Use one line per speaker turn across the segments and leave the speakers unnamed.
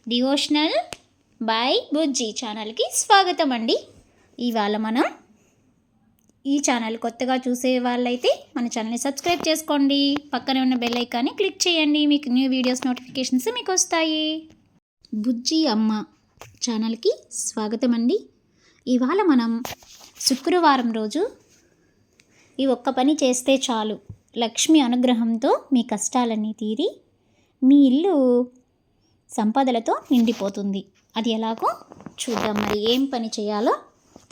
Devotional by బుజ్జి ఛానల్కి స్వాగతం అండి. ఇవాళ మనం ఈ ఛానల్ కొత్తగా చూసే వాళ్ళైతే మన ఛానల్ని సబ్స్క్రైబ్ చేసుకోండి, పక్కనే ఉన్న బెల్ ఐకాన్ని క్లిక్ చేయండి, మీకు న్యూ వీడియోస్ నోటిఫికేషన్స్ మీకు వస్తాయి. బుజ్జి అమ్మ ఛానల్కి స్వాగతం అండి. ఇవాళ మనం శుక్రవారం రోజు ఈ ఒక్క పని చేస్తే చాలు, లక్ష్మి అనుగ్రహంతో మీ కష్టాలన్నీ తీరి మీ ఇల్లు సంపదలతో నిండిపోతుంది. అది ఎలాగో చూద్దాం. మరి ఏం పని చేయాలో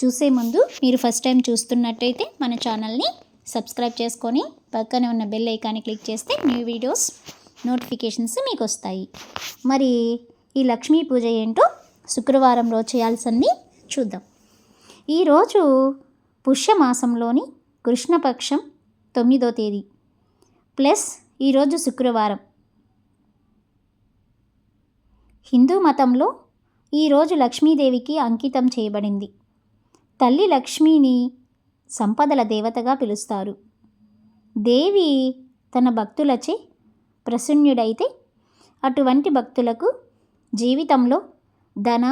చూసే ముందు మీరు ఫస్ట్ టైం చూస్తున్నట్టయితే మన ఛానల్ని సబ్స్క్రైబ్ చేసుకొని పక్కనే ఉన్న బెల్ ఐకాన్ని క్లిక్ చేస్తే న్యూ వీడియోస్ నోటిఫికేషన్స్ మీకు వస్తాయి. మరి ఈ లక్ష్మీ పూజ ఏంటో శుక్రవారం రోజు చేయాల్సింది చూద్దాం. ఈరోజు పుష్యమాసంలోని కృష్ణపక్షం 9వ తేదీ ప్లస్ ఈరోజు శుక్రవారం. హిందూ మతంలో ఈరోజు లక్ష్మీదేవికి అంకితం చేయబడింది. తల్లి లక్ష్మిని సంపదల దేవతగా పిలుస్తారు. దేవి తన భక్తులచే ప్రసన్నుడైతే అటువంటి భక్తులకు జీవితంలో ధన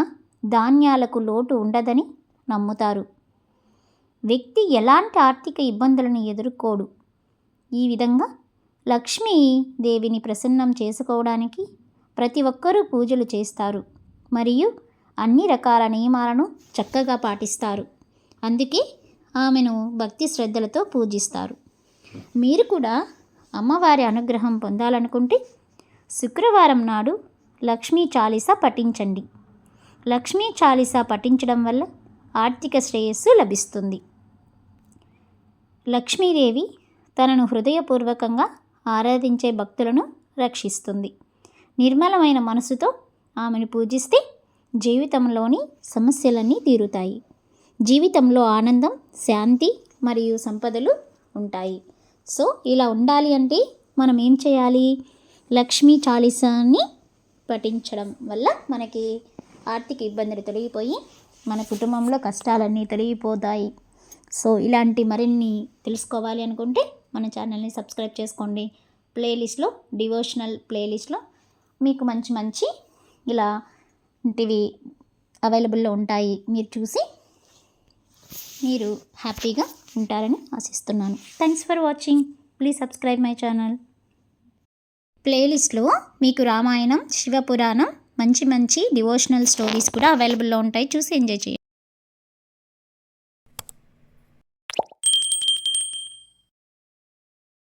ధాన్యాలకు లోటు ఉండదని నమ్ముతారు. వ్యక్తి ఎలాంటి ఆర్థిక ఇబ్బందులను ఎదుర్కోడు. ఈ విధంగా లక్ష్మీదేవిని ప్రసన్నం చేసుకోవడానికి ప్రతి ఒక్కరూ పూజలు చేస్తారు మరియు అన్ని రకాల నియమాలను చక్కగా పాటిస్తారు. అందుకే ఆమెను భక్తి శ్రద్ధలతో పూజిస్తారు. మీరు కూడా అమ్మవారి అనుగ్రహం పొందాలనుకుంటే శుక్రవారం నాడు లక్ష్మీ చాలీసా పఠించండి. లక్ష్మీ చాలీసా పఠించడం వల్ల ఆర్థిక శ్రేయస్సు లభిస్తుంది. లక్ష్మీదేవి తనను హృదయపూర్వకంగా ఆరాధించే భక్తులను రక్షిస్తుంది. నిర్మలమైన మనసుతో ఆమెను పూజిస్తే జీవితంలోని సమస్యలన్నీ తీరుతాయి. జీవితంలో ఆనందం, శాంతి మరియు సంపదలు ఉంటాయి. సో ఇలా ఉండాలి అంటే మనం ఏం చేయాలి? లక్ష్మీ చాలీసాని పఠించడం వల్ల మనకి ఆర్థిక ఇబ్బందులు తొలగిపోయి మన కుటుంబంలో కష్టాలన్నీ తొలగిపోతాయి. సో ఇలాంటి మరిన్ని తెలుసుకోవాలి అనుకుంటే మన ఛానల్ని సబ్స్క్రైబ్ చేసుకోండి. ప్లేలిస్ట్లో డివోషనల్ ప్లేలిస్ట్లో మీకు మంచి మంచి ఇలాంటివి అవైలబుల్లో ఉంటాయి. మీరు చూసి మీరు హ్యాపీగా ఉంటారని ఆశిస్తున్నాను. Thanks for watching. Please subscribe my channel. ప్లేలిస్ట్లో మీకు రామాయణం, శివపురాణం, మంచి మంచి డివోషనల్ స్టోరీస్ కూడా అవైలబుల్లో ఉంటాయి. చూసి ఎంజాయ్ చేయండి.